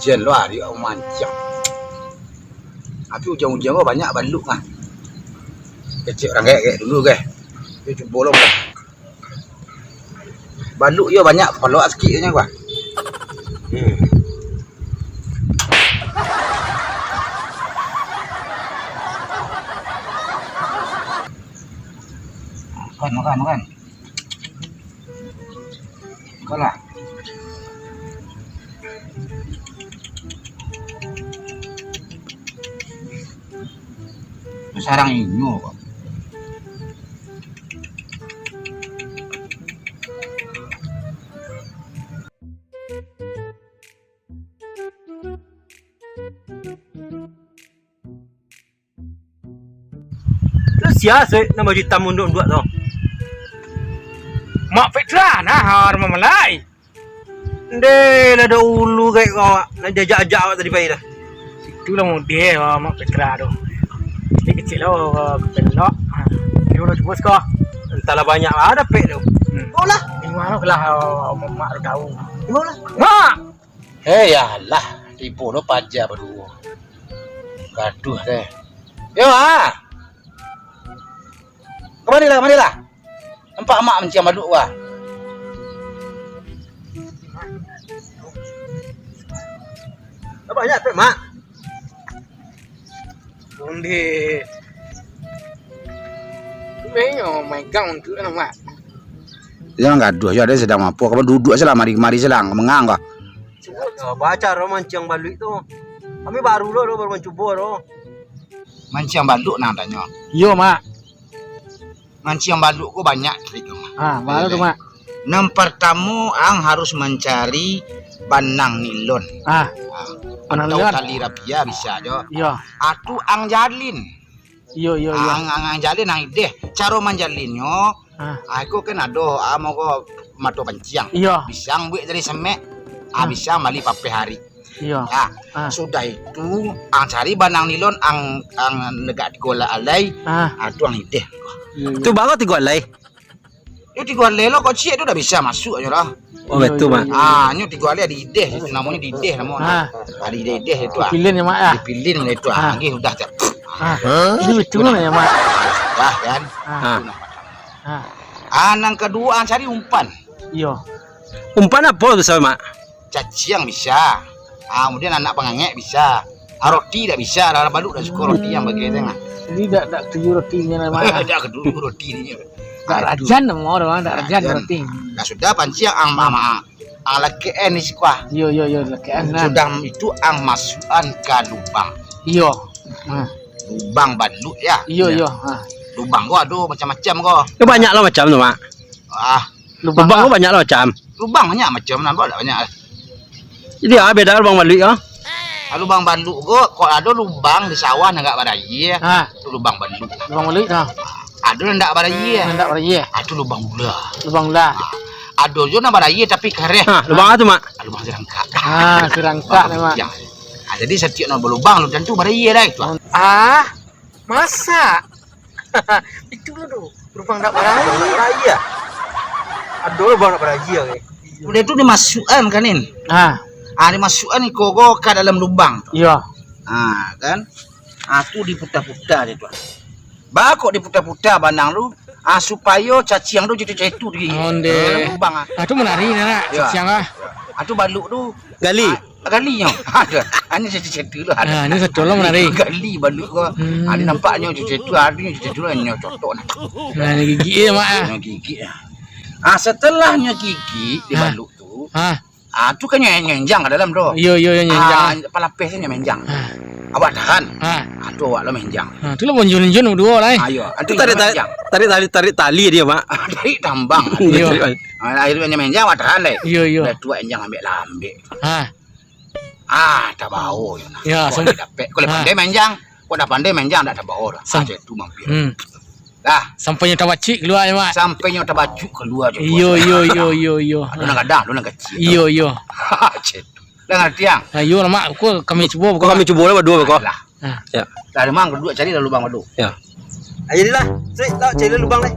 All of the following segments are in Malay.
hujan luar dia mancang. Tapi hujan-hujan kok banyak baluk kan. Kecil orang kayak dulu ke. Dia cuba lah. Baluk dia banyak kalau sikitnya gua. Makan. Makan lah. Sarang inyo kok. Siapa nama cerita mundur dua tu? Mak Petra nah har memelai. Deh, ada ulu kayak kau nak jajak-jajak awak tadi pagi dah. Itulah model Mak Petra tu. Dia kecil lah kepelok. Dia udah cuba sekolah. Entahlah banyak lah ada pek tu. Oh lah. Gimana lah mak tu tahu. Gimana? Mak. Yalah, tipu lo pajak berdua. Gaduh deh. Yo Kemana lah? Nampak mak mencium baduk gua. Banyak pek mak. Onde. Menyo megang untuk mak. Jangan gaduh, ada sedang apa? Kamu duduk saja lah, mari selang, mengang kau. Baca roman mancing baluk tu. Kami baru mencuba lo. Mancing baluk nang tanya. Yo mak. Mancing baluk ku banyak trik mak. Mana tu mak? Yang pertama ang harus mencari banang nilon. Atau tali rapia bisa aja. Iya. Atu ang jalin. Iya. Ang jalin ang ideh. Cara manjalinnya, aku kan ada mau ko mato pancing. Iya. Bisa buat dari semek. Bisa mali pape hari. Iya. Sudah itu ang cari banang nilon ang negak digola alai. Atu ang ideh. Tu baru tiga alai. Itu tiga alai lo kok cie itu udah bisa masuk aja lah. Oh betul mak. Ini tiga alai di ideh, namanya di ideh namanya. Di ideh itu. Pilih ya mak ya. Dipilih itu. Ini sudah tak. Ini betul ya mak. Dah kan. Yang kedua ang cari umpan. Iya. Umpan apa tu sama mak? Cacing bisa. Kemudian anak pengangek bisa. Roti tak bisa. Dalam baluk dah suka roti yang bagian tengah. Jadi tak tujuh rotinya lah mak. Dah kedua roti ni. Tak rajan mau orang tak rajan roti. Dah sudah pancing ang mama. Ang laki ni sikuah. Yo lekaan. Sudah itu ang masukan ke lubang. Iya. Lubang baluk ya. Iya. Lubang gua ada macam-macam gua. Tu banyak lah macam tu mak. Lubang tu banyak lah macam. Lubang banyak macam nampak tak banyak. Jadi beda lubang baluk ya. Lubang baluk gua kok ada lubang di sawah enggak pada iya. Itu lubang baluk. Lubang baluk dah. Ada enggak pada iya. Enggak pada iya. Itu lubang bula. Lubang lah. Ada jo na pada iya tapi kareh. Lubang apa tu mak? Lubang serangka. Serangka ni mak. Jadi setiap nak berlubang lu tentu pada iya dah itu. Masa? Itu tu. Lubang tak pada iya. Ada lubang nak pada iya ke? Udah itu dimasukkan kanin. Dimasukkan iko ke dalam lubang. Iya. Kan? Tu diputar-putar dia tu. Bakok diputar-putar banang lu supaya cacing tu jadi itu di dalam lubang. Tu menari nak cacing ah. Tu baluk tu Gali. Gali nya. Ada. Ini cerita lah. Ini betul lah menari. Gali baluk ko. Ada nampaknya cerita ada cerita nya contoh nak. Ini gigi ya mak ya. Gigi. Setelahnya gigi di baluk tu. Tu kan nyenjang ke dalam tu. Iya nyenjang. Palapesnya menjang. Awak tahan. Tu awak lo menjang. Tu lah monjun-monjun dua lah. Ayo. Itu tarik tali dia mak. Dari tambang. Iya. Akhirnya menjang awak tahan deh. Iya. Dah tua enjang ambil. Tak bau. Ya, sampai dapat. Kalau pandai menjang, kau dah pandai menjang tak bau dah. Itu mampir. Dah. Sampainya tabacik keluar ya mak. Sampainya tabacuk keluar je. Iya. Lu nak kadang, lu nak kecil. Iya. Dah ngerti yang? Ayo lah mak, kami cuba. Kami cuba lah berdua kau. Ya. Dah memang kedua cari dah lubang madu. Ya. Jadilah, cari lubang ni.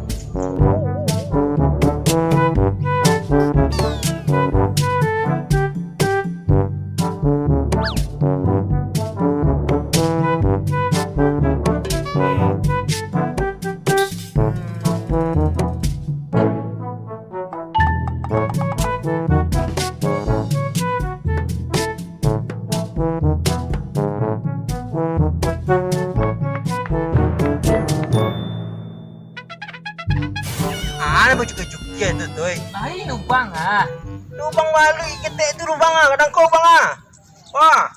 Lain lubang ah. Lubang balui ketek tu lubang ah, kadang kau bang ah. Wah,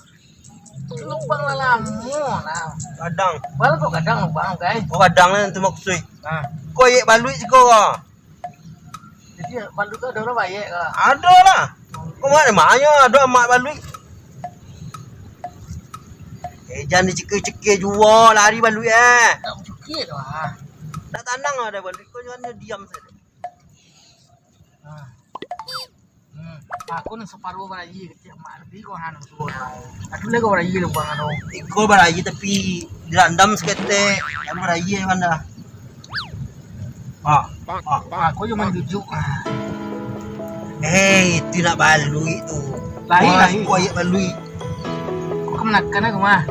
Lubang lalamu nah. kadang. Bal kok kadang lubang guys. Kau kadang lah tu maksud. Nah, Kau ye balui kau ah. jadi bandu tu ada orang baik ke? Ada lah. Kau mana maknya ada mak balui. Jangan dicekik-cekik jua lari balui Tak cuki tu ah. Tak tandang ada balui kau jangan diam saja. Aku nak separuh berayi kecil mak lebih kau hanu tu. Aku lagi berayi lubang anu. Ikut berayi tapi dirandam seketek. Yang berayi mana? Aku cuma jujuk. Itu nak balui tu. Lain. Kau ayat balui. Kau menakan aku mah.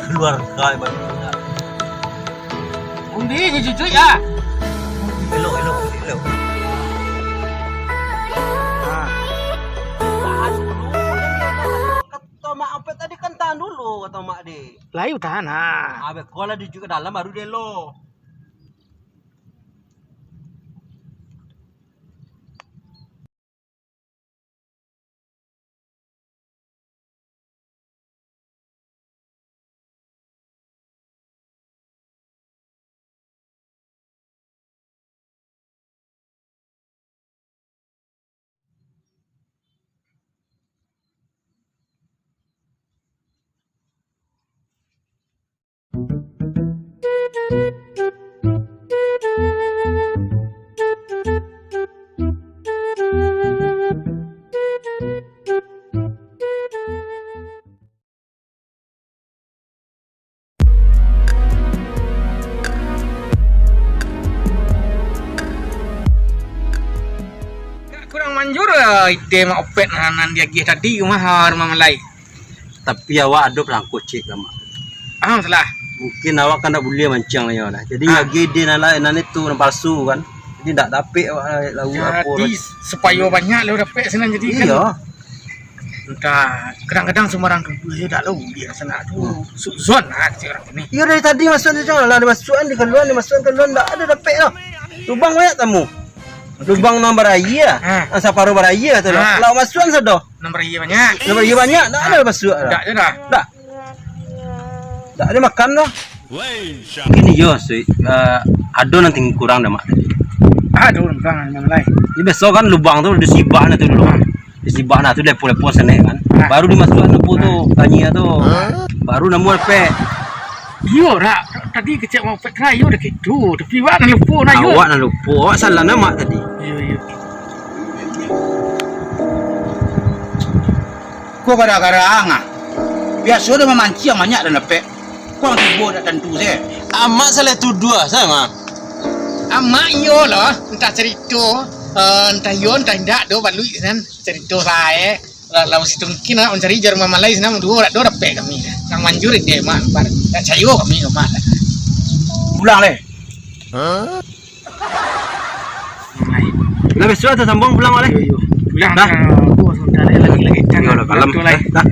Keluar kali balui. Undi ni jujuk ya. Hello. Kata mak apa tadi kan tahan dulu kata mak dia. Lain tahan ah. Habis kau lah dijuk ke dalam baru dia lo. Kurang manjur ide mak opet nanan dia gih tadi mahar mamalai. Tapi awak ada pelangkut cik sama. Salah. Mungkin awak kan tak boleh mancang lah. Jadi lagi dia nan itu nan palsu kan. Jadi tak dapat awak lagu apa. Jadi supaya banyak lo dapat senang jadi kan. Iya. Entah kadang-kadang sembarang tu dia tak tahu dia sana tu. Suzon lah kecil orang ini. Iya dari tadi masuk dia jangan lah ada masukan di keluar tak ada dapat lah. Lubang banyak tamu. Lubang nombor raya. Separuh beraya tu lah. Kalau masukan sudah. Nombor iya banyak. Nombor raya banyak tak ada masuk lah. Tak je dah. Tak. Tak ada makan dah. Gini yo sih. Ada nanti kurang dah mak. Aduh lubang memang lain. Ini besok kan lubang tu disibak nanti dulu. Disibak nah tu lepo-lepo sana kan. Baru dimasukkan lepo tu tanya tu. Baru nemu lepe. Yo rak tadi kecil mau pet rayu dah gitu. Tapi wak nak lupa nak yo. Awak nak lupa. Awak salah nama tadi. Yo. Kau kadang-kadang biasa dia memancing banyak dan lepek. Kau yang tiba tak tentu saya. Amak salah tuduh sama. Amak yo lah entah cerita entah yo entah tidak do balu kan cerita saya. Lalu situ mungkin nak mencari jarum Malay sana dua dapat kami. Yang manjur dia mak bar. Tak cayo kami mak. Pulang leh. Nah besok tu sambung pulang oleh. Yo. Pulang dah. Aku sudah lagi. Kalau malam. Dah.